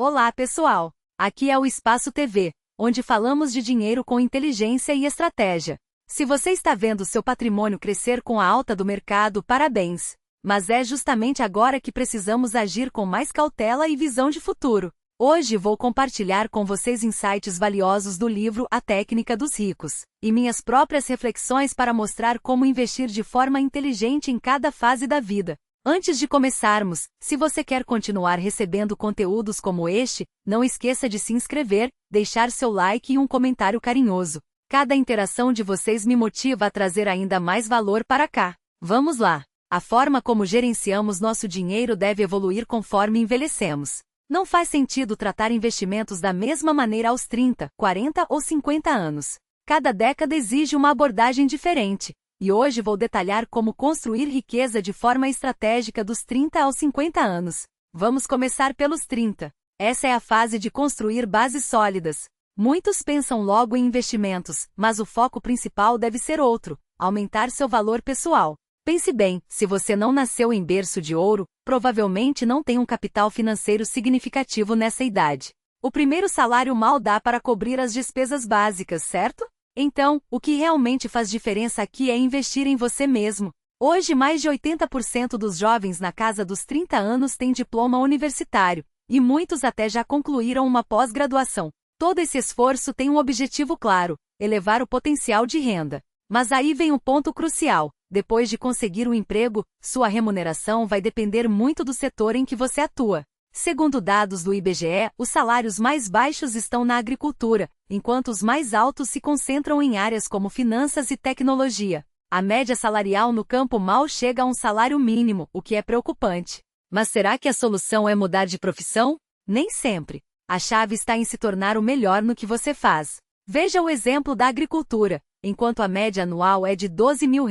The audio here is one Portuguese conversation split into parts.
Olá, pessoal! Aqui é o Espaço TV, onde falamos de dinheiro com inteligência e estratégia. Se você está vendo seu patrimônio crescer com a alta do mercado, parabéns! Mas é justamente agora que precisamos agir com mais cautela e visão de futuro. Hoje vou compartilhar com vocês insights valiosos do livro A Técnica dos Ricos, e minhas próprias reflexões para mostrar como investir de forma inteligente em cada fase da vida. Antes de começarmos, se você quer continuar recebendo conteúdos como este, não esqueça de se inscrever, deixar seu like e um comentário carinhoso. Cada interação de vocês me motiva a trazer ainda mais valor para cá. Vamos lá! A forma como gerenciamos nosso dinheiro deve evoluir conforme envelhecemos. Não faz sentido tratar investimentos da mesma maneira aos 30, 40 ou 50 anos. Cada década exige uma abordagem diferente. E hoje vou detalhar como construir riqueza de forma estratégica dos 30 aos 50 anos. Vamos começar pelos 30. Essa é a fase de construir bases sólidas. Muitos pensam logo em investimentos, mas o foco principal deve ser outro: aumentar seu valor pessoal. Pense bem, se você não nasceu em berço de ouro, provavelmente não tem um capital financeiro significativo nessa idade. O primeiro salário mal dá para cobrir as despesas básicas, certo? Então, o que realmente faz diferença aqui é investir em você mesmo. Hoje, mais de 80% dos jovens na casa dos 30 anos têm diploma universitário, e muitos até já concluíram uma pós-graduação. Todo esse esforço tem um objetivo claro: elevar o potencial de renda. Mas aí vem um ponto crucial. Depois de conseguir um emprego, sua remuneração vai depender muito do setor em que você atua. Segundo dados do IBGE, os salários mais baixos estão na agricultura, enquanto os mais altos se concentram em áreas como finanças e tecnologia. A média salarial no campo mal chega a um salário mínimo, o que é preocupante. Mas será que a solução é mudar de profissão? Nem sempre. A chave está em se tornar o melhor no que você faz. Veja o exemplo da agricultura. Enquanto a média anual é de R$12 mil,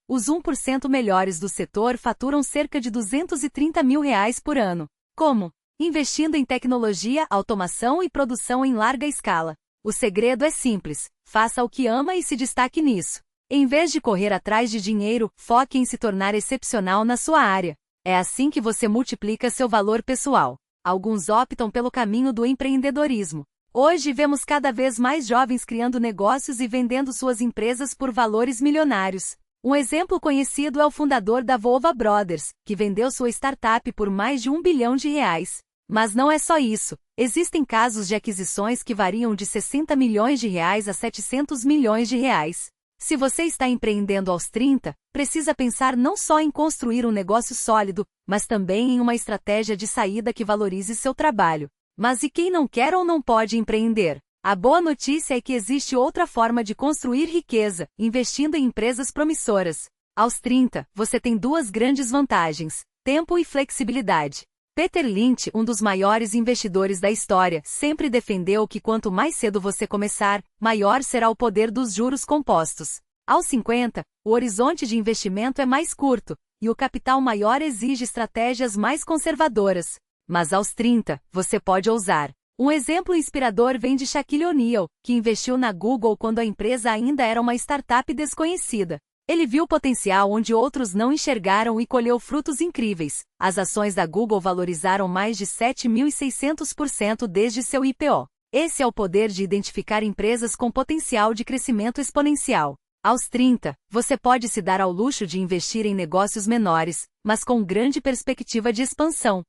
os 1% melhores do setor faturam cerca de R$230 mil por ano. Como? Investindo em tecnologia, automação e produção em larga escala. O segredo é simples: faça o que ama e se destaque nisso. Em vez de correr atrás de dinheiro, foque em se tornar excepcional na sua área. É assim que você multiplica seu valor pessoal. Alguns optam pelo caminho do empreendedorismo. Hoje vemos cada vez mais jovens criando negócios e vendendo suas empresas por valores milionários. Um exemplo conhecido é o fundador da Volva Brothers, que vendeu sua startup por mais de R$1 bilhão. Mas não é só isso. Existem casos de aquisições que variam de R$60 milhões a R$700 milhões. Se você está empreendendo aos 30, precisa pensar não só em construir um negócio sólido, mas também em uma estratégia de saída que valorize seu trabalho. Mas e quem não quer ou não pode empreender? A boa notícia é que existe outra forma de construir riqueza: investindo em empresas promissoras. Aos 30, você tem duas grandes vantagens: tempo e flexibilidade. Peter Lynch, um dos maiores investidores da história, sempre defendeu que quanto mais cedo você começar, maior será o poder dos juros compostos. Aos 50, o horizonte de investimento é mais curto, e o capital maior exige estratégias mais conservadoras. Mas aos 30, você pode ousar. Um exemplo inspirador vem de Shaquille O'Neal, que investiu na Google quando a empresa ainda era uma startup desconhecida. Ele viu potencial onde outros não enxergaram e colheu frutos incríveis. As ações da Google valorizaram mais de 7.600% desde seu IPO. Esse é o poder de identificar empresas com potencial de crescimento exponencial. Aos 30, você pode se dar ao luxo de investir em negócios menores, mas com grande perspectiva de expansão.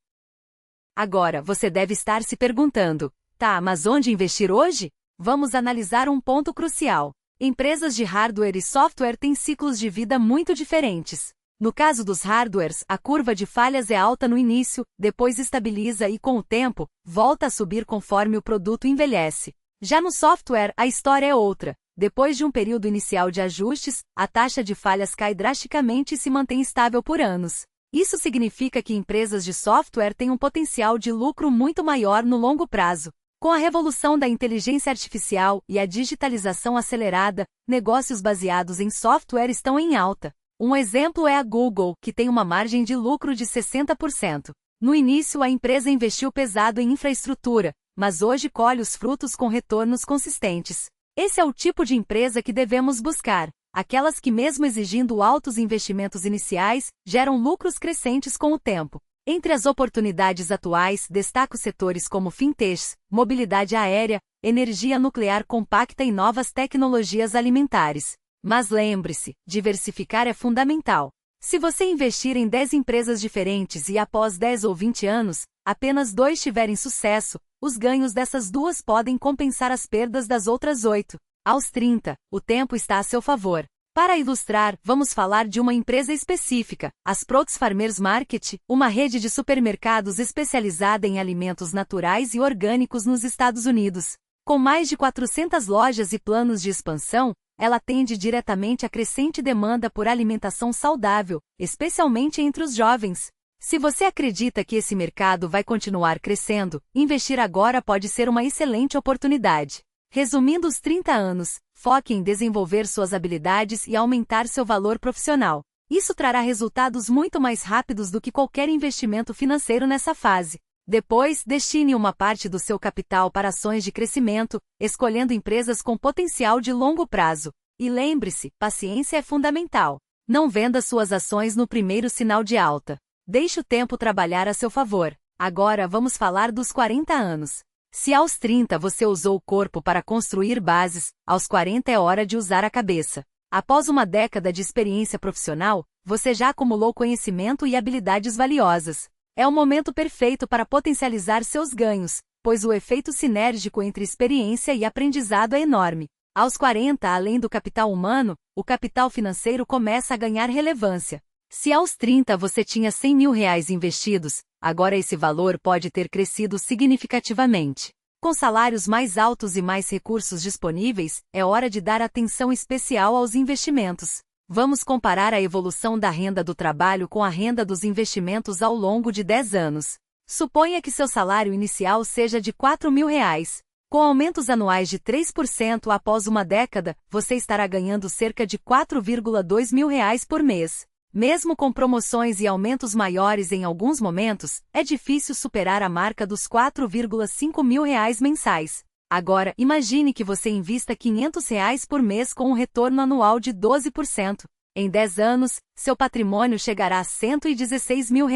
Agora, você deve estar se perguntando: tá, mas onde investir hoje? Vamos analisar um ponto crucial. Empresas de hardware e software têm ciclos de vida muito diferentes. No caso dos hardwares, a curva de falhas é alta no início, depois estabiliza e, com o tempo, volta a subir conforme o produto envelhece. Já no software, a história é outra. Depois de um período inicial de ajustes, a taxa de falhas cai drasticamente e se mantém estável por anos. Isso significa que empresas de software têm um potencial de lucro muito maior no longo prazo. Com a revolução da inteligência artificial e a digitalização acelerada, negócios baseados em software estão em alta. Um exemplo é a Google, que tem uma margem de lucro de 60%. No início, a empresa investiu pesado em infraestrutura, mas hoje colhe os frutos com retornos consistentes. Esse é o tipo de empresa que devemos buscar. Aquelas que, mesmo exigindo altos investimentos iniciais, geram lucros crescentes com o tempo. Entre as oportunidades atuais, destaco setores como fintechs, mobilidade aérea, energia nuclear compacta e novas tecnologias alimentares. Mas lembre-se, diversificar é fundamental. Se você investir em 10 empresas diferentes e após 10 ou 20 anos, apenas 2 tiverem sucesso, os ganhos dessas 2 podem compensar as perdas das outras 8. Aos 30, o tempo está a seu favor. Para ilustrar, vamos falar de uma empresa específica, as Prox Farmers Market, uma rede de supermercados especializada em alimentos naturais e orgânicos nos Estados Unidos. Com mais de 400 lojas e planos de expansão, ela atende diretamente à crescente demanda por alimentação saudável, especialmente entre os jovens. Se você acredita que esse mercado vai continuar crescendo, investir agora pode ser uma excelente oportunidade. Resumindo os 30 anos, foque em desenvolver suas habilidades e aumentar seu valor profissional. Isso trará resultados muito mais rápidos do que qualquer investimento financeiro nessa fase. Depois, destine uma parte do seu capital para ações de crescimento, escolhendo empresas com potencial de longo prazo. E lembre-se, paciência é fundamental. Não venda suas ações no primeiro sinal de alta. Deixe o tempo trabalhar a seu favor. Agora vamos falar dos 40 anos. Se aos 30 você usou o corpo para construir bases, aos 40 é hora de usar a cabeça. Após uma década de experiência profissional, você já acumulou conhecimento e habilidades valiosas. É o momento perfeito para potencializar seus ganhos, pois o efeito sinérgico entre experiência e aprendizado é enorme. Aos 40, além do capital humano, o capital financeiro começa a ganhar relevância. Se aos 30 você tinha R$ 100.000 investidos, agora esse valor pode ter crescido significativamente. Com salários mais altos e mais recursos disponíveis, é hora de dar atenção especial aos investimentos. Vamos comparar a evolução da renda do trabalho com a renda dos investimentos ao longo de 10 anos. Suponha que seu salário inicial seja de R$ 4.000. Com aumentos anuais de 3% após uma década, você estará ganhando cerca de R$ 4,2 mil por mês. Mesmo com promoções e aumentos maiores em alguns momentos, é difícil superar a marca dos R$ 4,5 mil mensais. Agora, imagine que você invista R$ 500 por mês com um retorno anual de 12%. Em 10 anos, seu patrimônio chegará a R$ 116 mil.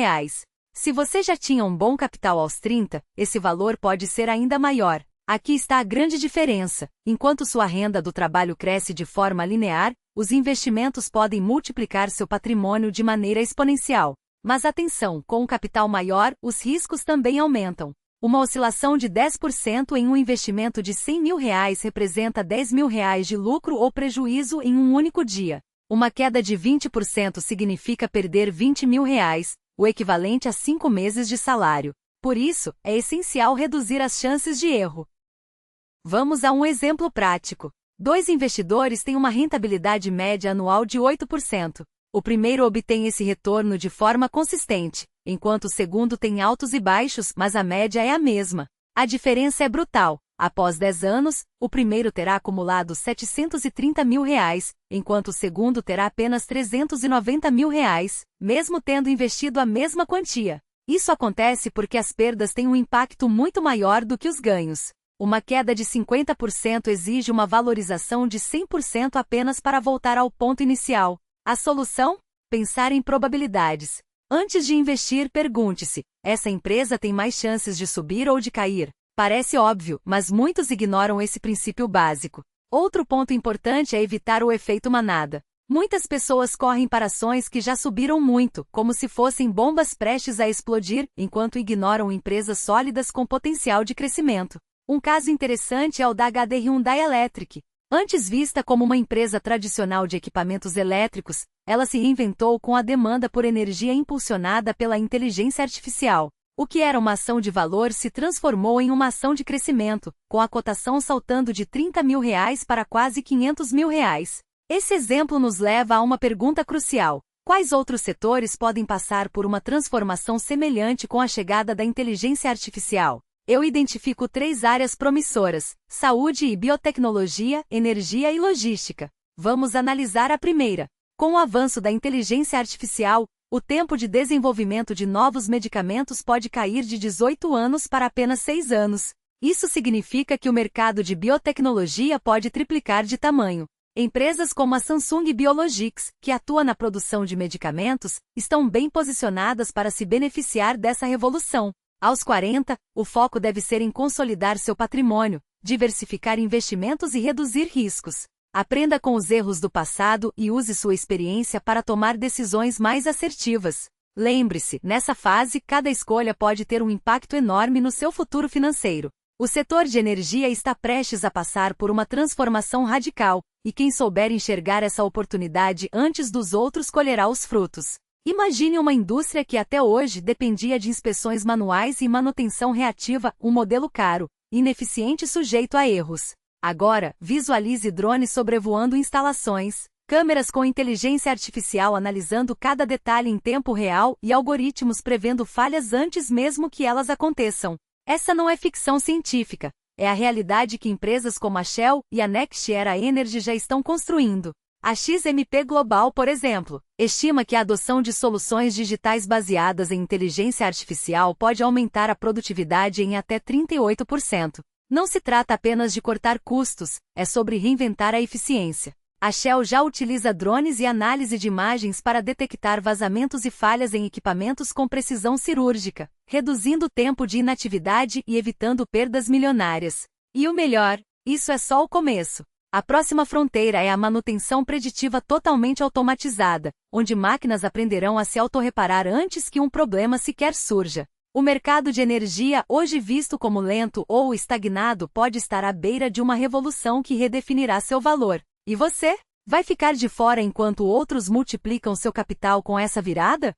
Se você já tinha um bom capital aos 30, esse valor pode ser ainda maior. Aqui está a grande diferença. Enquanto sua renda do trabalho cresce de forma linear, os investimentos podem multiplicar seu patrimônio de maneira exponencial. Mas atenção, com um capital maior, os riscos também aumentam. Uma oscilação de 10% em um investimento de R$ 100 mil representa R$ 10 mil de lucro ou prejuízo em um único dia. Uma queda de 20% significa perder R$ 20 mil, o equivalente a 5 meses de salário. Por isso, é essencial reduzir as chances de erro. Vamos a um exemplo prático. 2 investidores têm uma rentabilidade média anual de 8%. O primeiro obtém esse retorno de forma consistente, enquanto o segundo tem altos e baixos, mas a média é a mesma. A diferença é brutal. Após 10 anos, o primeiro terá acumulado R$ 730 mil, enquanto o segundo terá apenas R$ 390 mil, mesmo tendo investido a mesma quantia. Isso acontece porque as perdas têm um impacto muito maior do que os ganhos. Uma queda de 50% exige uma valorização de 100% apenas para voltar ao ponto inicial. A solução? Pensar em probabilidades. Antes de investir, pergunte-se: essa empresa tem mais chances de subir ou de cair? Parece óbvio, mas muitos ignoram esse princípio básico. Outro ponto importante é evitar o efeito manada. Muitas pessoas correm para ações que já subiram muito, como se fossem bombas prestes a explodir, enquanto ignoram empresas sólidas com potencial de crescimento. Um caso interessante é o da HD Hyundai Electric. Antes vista como uma empresa tradicional de equipamentos elétricos, ela se reinventou com a demanda por energia impulsionada pela inteligência artificial. O que era uma ação de valor se transformou em uma ação de crescimento, com a cotação saltando de R$ 30 mil para quase R$ 500 mil. Esse exemplo nos leva a uma pergunta crucial: quais outros setores podem passar por uma transformação semelhante com a chegada da inteligência artificial? Eu identifico 3 áreas promissoras: saúde e biotecnologia, energia e logística. Vamos analisar a primeira. Com o avanço da inteligência artificial, o tempo de desenvolvimento de novos medicamentos pode cair de 18 anos para apenas 6 anos. Isso significa que o mercado de biotecnologia pode triplicar de tamanho. Empresas como a Samsung Biologics, que atua na produção de medicamentos, estão bem posicionadas para se beneficiar dessa revolução. Aos 40, o foco deve ser em consolidar seu patrimônio, diversificar investimentos e reduzir riscos. Aprenda com os erros do passado e use sua experiência para tomar decisões mais assertivas. Lembre-se, nessa fase, cada escolha pode ter um impacto enorme no seu futuro financeiro. O setor de energia está prestes a passar por uma transformação radical, e quem souber enxergar essa oportunidade antes dos outros colherá os frutos. Imagine uma indústria que até hoje dependia de inspeções manuais e manutenção reativa, um modelo caro, ineficiente e sujeito a erros. Agora, visualize drones sobrevoando instalações, câmeras com inteligência artificial analisando cada detalhe em tempo real e algoritmos prevendo falhas antes mesmo que elas aconteçam. Essa não é ficção científica, é a realidade que empresas como a Shell e a NextEra Energy já estão construindo. A XMP Global, por exemplo, estima que a adoção de soluções digitais baseadas em inteligência artificial pode aumentar a produtividade em até 38%. Não se trata apenas de cortar custos, é sobre reinventar a eficiência. A Shell já utiliza drones e análise de imagens para detectar vazamentos e falhas em equipamentos com precisão cirúrgica, reduzindo o tempo de inatividade e evitando perdas milionárias. E o melhor, isso é só o começo. A próxima fronteira é a manutenção preditiva totalmente automatizada, onde máquinas aprenderão a se autorreparar antes que um problema sequer surja. O mercado de energia, hoje visto como lento ou estagnado, pode estar à beira de uma revolução que redefinirá seu valor. E você? Vai ficar de fora enquanto outros multiplicam seu capital com essa virada?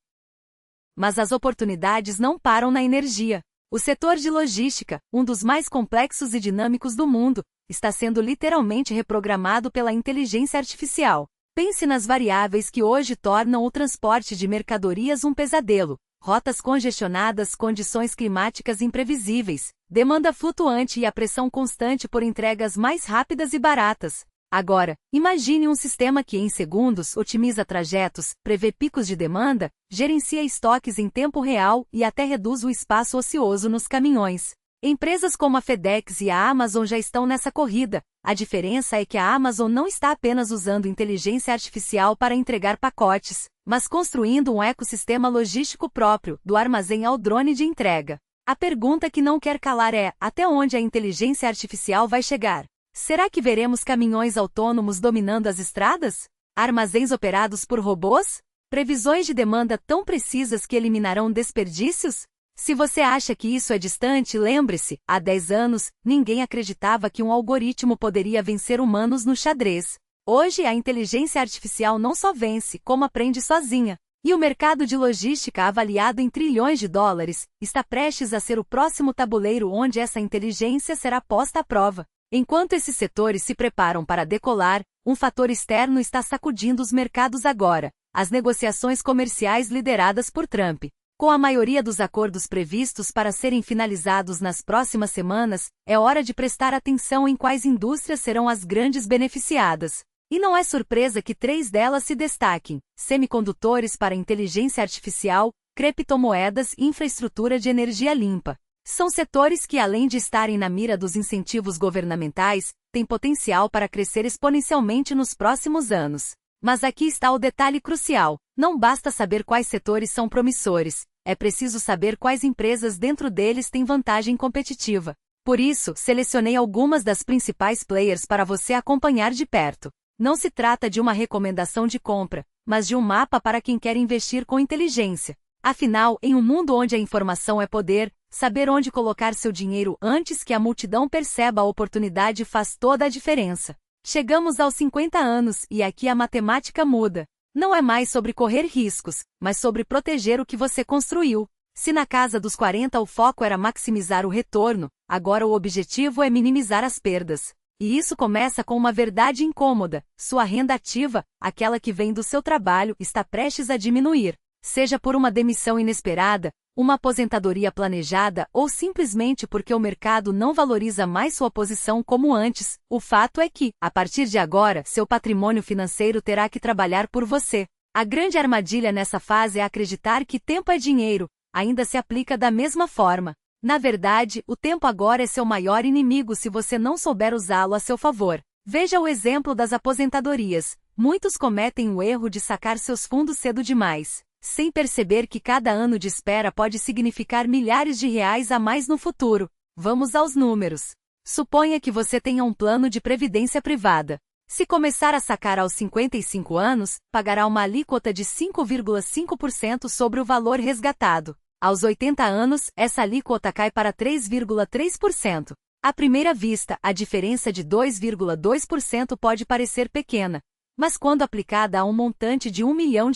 Mas as oportunidades não param na energia. O setor de logística, um dos mais complexos e dinâmicos do mundo, está sendo literalmente reprogramado pela inteligência artificial. Pense nas variáveis que hoje tornam o transporte de mercadorias um pesadelo. Rotas congestionadas, condições climáticas imprevisíveis, demanda flutuante e a pressão constante por entregas mais rápidas e baratas. Agora, imagine um sistema que em segundos otimiza trajetos, prevê picos de demanda, gerencia estoques em tempo real e até reduz o espaço ocioso nos caminhões. Empresas como a FedEx e a Amazon já estão nessa corrida. A diferença é que a Amazon não está apenas usando inteligência artificial para entregar pacotes, mas construindo um ecossistema logístico próprio, do armazém ao drone de entrega. A pergunta que não quer calar é: até onde a inteligência artificial vai chegar? Será que veremos caminhões autônomos dominando as estradas? Armazéns operados por robôs? Previsões de demanda tão precisas que eliminarão desperdícios? Se você acha que isso é distante, lembre-se, há 10 anos, ninguém acreditava que um algoritmo poderia vencer humanos no xadrez. Hoje, a inteligência artificial não só vence, como aprende sozinha. E o mercado de logística, avaliado em trilhões de dólares, está prestes a ser o próximo tabuleiro onde essa inteligência será posta à prova. Enquanto esses setores se preparam para decolar, um fator externo está sacudindo os mercados agora: as negociações comerciais lideradas por Trump. Com a maioria dos acordos previstos para serem finalizados nas próximas semanas, é hora de prestar atenção em quais indústrias serão as grandes beneficiadas. E não é surpresa que 3 delas se destaquem: semicondutores para inteligência artificial, criptomoedas e infraestrutura de energia limpa. São setores que, além de estarem na mira dos incentivos governamentais, têm potencial para crescer exponencialmente nos próximos anos. Mas aqui está o detalhe crucial: não basta saber quais setores são promissores, é preciso saber quais empresas dentro deles têm vantagem competitiva. Por isso, selecionei algumas das principais players para você acompanhar de perto. Não se trata de uma recomendação de compra, mas de um mapa para quem quer investir com inteligência. Afinal, em um mundo onde a informação é poder, saber onde colocar seu dinheiro antes que a multidão perceba a oportunidade faz toda a diferença. Chegamos aos 50 anos e aqui a matemática muda. Não é mais sobre correr riscos, mas sobre proteger o que você construiu. Se na casa dos 40 o foco era maximizar o retorno, agora o objetivo é minimizar as perdas. E isso começa com uma verdade incômoda: sua renda ativa, aquela que vem do seu trabalho, está prestes a diminuir. Seja por uma demissão inesperada, uma aposentadoria planejada ou simplesmente porque o mercado não valoriza mais sua posição como antes, o fato é que, a partir de agora, seu patrimônio financeiro terá que trabalhar por você. A grande armadilha nessa fase é acreditar que tempo é dinheiro, ainda se aplica da mesma forma. Na verdade, o tempo agora é seu maior inimigo se você não souber usá-lo a seu favor. Veja o exemplo das aposentadorias. Muitos cometem o erro de sacar seus fundos cedo demais, sem perceber que cada ano de espera pode significar milhares de reais a mais no futuro. Vamos aos números. Suponha que você tenha um plano de previdência privada. Se começar a sacar aos 55 anos, pagará uma alíquota de 5,5% sobre o valor resgatado. Aos 80 anos, essa alíquota cai para 3,3%. À primeira vista, a diferença de 2,2% pode parecer pequena, mas quando aplicada a um montante de R$ 1 milhão,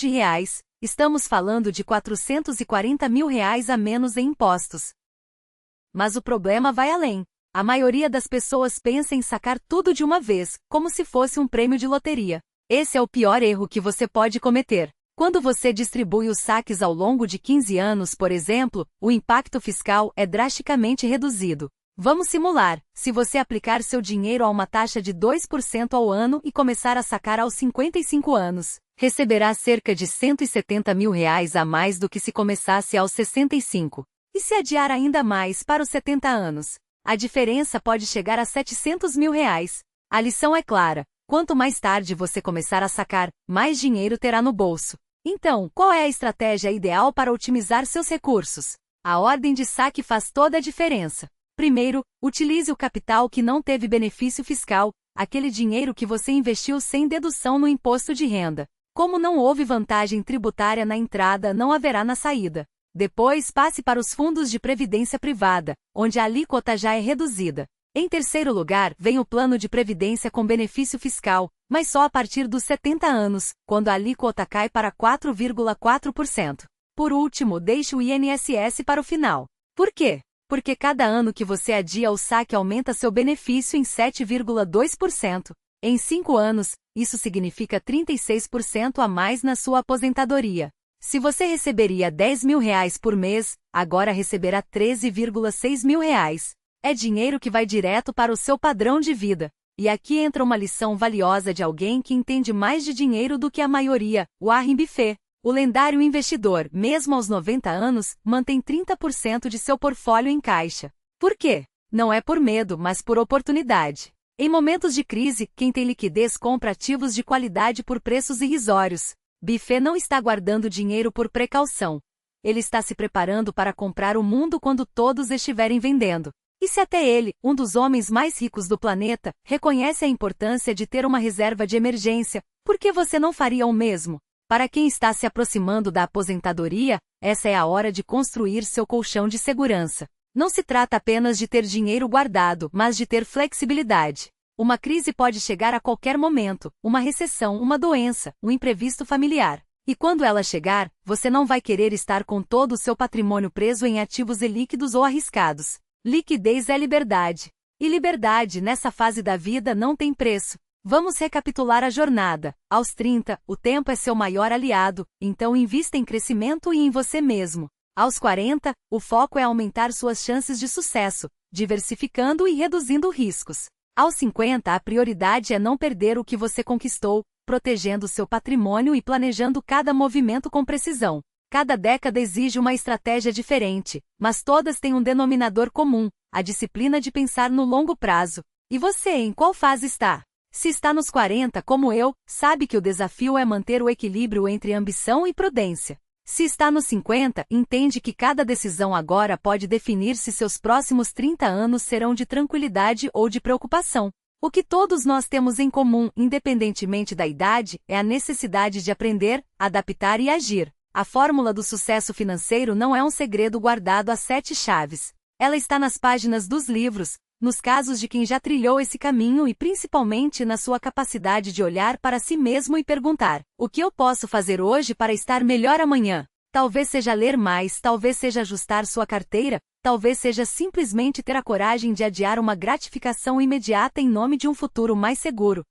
estamos falando de R$ 440 mil a menos em impostos. Mas o problema vai além. A maioria das pessoas pensa em sacar tudo de uma vez, como se fosse um prêmio de loteria. Esse é o pior erro que você pode cometer. Quando você distribui os saques ao longo de 15 anos, por exemplo, o impacto fiscal é drasticamente reduzido. Vamos simular. Se você aplicar seu dinheiro a uma taxa de 2% ao ano e começar a sacar aos 55 anos, receberá cerca de R$ 170 mil a mais do que se começasse aos 65. E se adiar ainda mais para os 70 anos? A diferença pode chegar a R$ 700 mil. A lição é clara. Quanto mais tarde você começar a sacar, mais dinheiro terá no bolso. Então, qual é a estratégia ideal para otimizar seus recursos? A ordem de saque faz toda a diferença. Primeiro, utilize o capital que não teve benefício fiscal, aquele dinheiro que você investiu sem dedução no imposto de renda. Como não houve vantagem tributária na entrada, não haverá na saída. Depois, passe para os fundos de previdência privada, onde a alíquota já é reduzida. Em terceiro lugar, vem o plano de previdência com benefício fiscal, mas só a partir dos 70 anos, quando a alíquota cai para 4,4%. Por último, deixe o INSS para o final. Por quê? Porque cada ano que você adia o saque aumenta seu benefício em 7,2%. Em 5 anos, isso significa 36% a mais na sua aposentadoria. Se você receberia R$ 10 mil por mês, agora receberá R$ 13,6 mil. É dinheiro que vai direto para o seu padrão de vida. E aqui entra uma lição valiosa de alguém que entende mais de dinheiro do que a maioria, Warren Buffett. O lendário investidor, mesmo aos 90 anos, mantém 30% de seu portfólio em caixa. Por quê? Não é por medo, mas por oportunidade. Em momentos de crise, quem tem liquidez compra ativos de qualidade por preços irrisórios. Buffett não está guardando dinheiro por precaução. Ele está se preparando para comprar o mundo quando todos estiverem vendendo. E se até ele, um dos homens mais ricos do planeta, reconhece a importância de ter uma reserva de emergência, por que você não faria o mesmo? Para quem está se aproximando da aposentadoria, essa é a hora de construir seu colchão de segurança. Não se trata apenas de ter dinheiro guardado, mas de ter flexibilidade. Uma crise pode chegar a qualquer momento, uma recessão, uma doença, um imprevisto familiar. E quando ela chegar, você não vai querer estar com todo o seu patrimônio preso em ativos ilíquidos ou arriscados. Liquidez é liberdade. E liberdade, nessa fase da vida, não tem preço. Vamos recapitular a jornada. Aos 30, o tempo é seu maior aliado, então invista em crescimento e em você mesmo. Aos 40, o foco é aumentar suas chances de sucesso, diversificando e reduzindo riscos. Aos 50, a prioridade é não perder o que você conquistou, protegendo seu patrimônio e planejando cada movimento com precisão. Cada década exige uma estratégia diferente, mas todas têm um denominador comum, a disciplina de pensar no longo prazo. E você, em qual fase está? Se está nos 40, como eu, sabe que o desafio é manter o equilíbrio entre ambição e prudência. Se está nos 50, entende que cada decisão agora pode definir se seus próximos 30 anos serão de tranquilidade ou de preocupação. O que todos nós temos em comum, independentemente da idade, é a necessidade de aprender, adaptar e agir. A fórmula do sucesso financeiro não é um segredo guardado a 7 chaves. Ela está nas páginas dos livros, nos casos de quem já trilhou esse caminho e principalmente na sua capacidade de olhar para si mesmo e perguntar: o que eu posso fazer hoje para estar melhor amanhã? Talvez seja ler mais, talvez seja ajustar sua carteira, talvez seja simplesmente ter a coragem de adiar uma gratificação imediata em nome de um futuro mais seguro.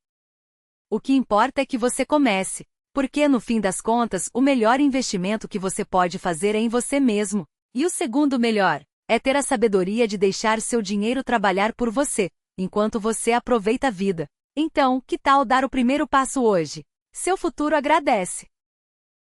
O que importa é que você comece, porque no fim das contas, o melhor investimento que você pode fazer é em você mesmo. E o segundo melhor é ter a sabedoria de deixar seu dinheiro trabalhar por você, enquanto você aproveita a vida. Então, que tal dar o primeiro passo hoje? Seu futuro agradece.